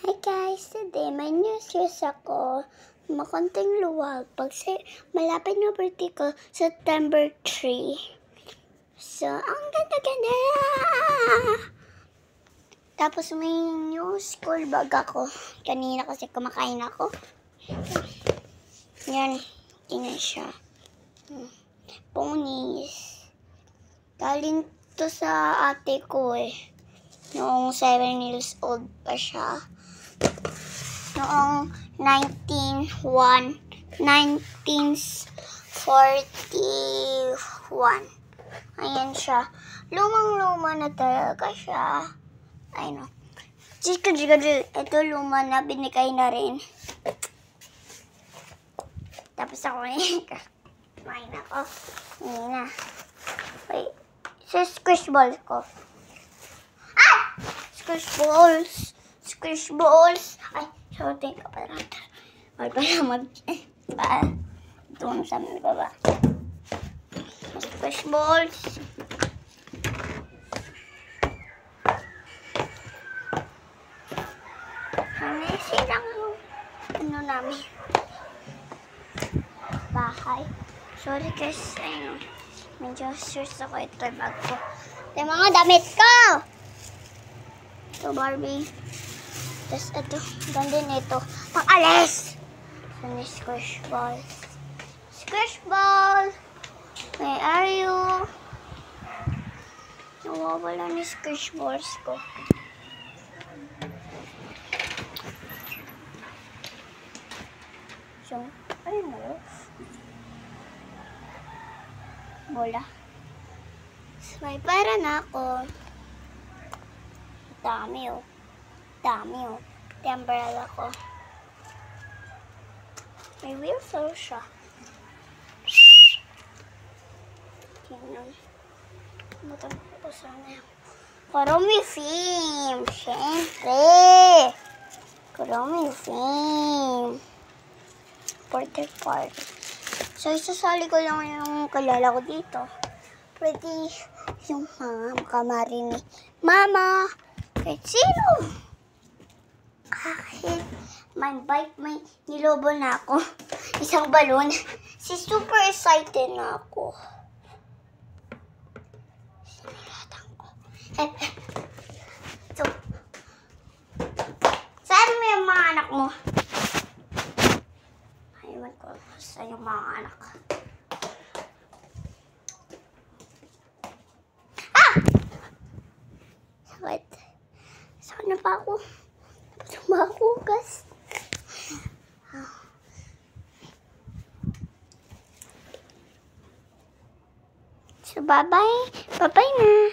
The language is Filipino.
Hi guys, today may news ako. Makonting luwag. Malapit na birthday ko, September 3. So, ang ganda-ganda! Tapos may new school bag ako. Kanina kasi kumakain ako. Yan, tingnan siya. Ponies. Galing to sa ate ko eh. Noong 7 years old pa siya. Noong 1941. Ayan siya. Lumang-luma na talaga siya. Ay no. Ito luma na, binigay na rin. Tapos ako kumain ako. Hindi na. Wait. Sa squish ball ko. Ah! Squish balls. Ay, sorry ka pa lang. Ay, pala doon sa baba. Squish balls. Silang ano namin. Bahay. Sorry guys, ayun. Medyo stress ako. Ito yung bag ko. Ito yung mga damit ko! Ito Barbie. Tapos ito, ganda nito. Pang-alis! Ito ni squish ball. Squish ball! Where are you? Nawawala ni squish balls ko. So, ayun na yun. Bola. So, may pera na ako. Dami oh. Ito umbrella ko. May wheels daw siya. Tingnan. Butang ko sana yun. Kuromi film. Siyempre. Kuromi film. Portrait party. So, isasali ko lang yung kalala ko dito. Pwede yung mga kamari ni Mama. Kahit sino. Kahit may bike, may nilobo na ako. Isang balon. Super excited na ako. Sinulatan ko. So, saan mo yung mga anak mo? Aywan ko sa yung mga anak. Ah! Sakit. Sakit na pa ako. Sumakugas. So, bye-bye. Bye-bye na.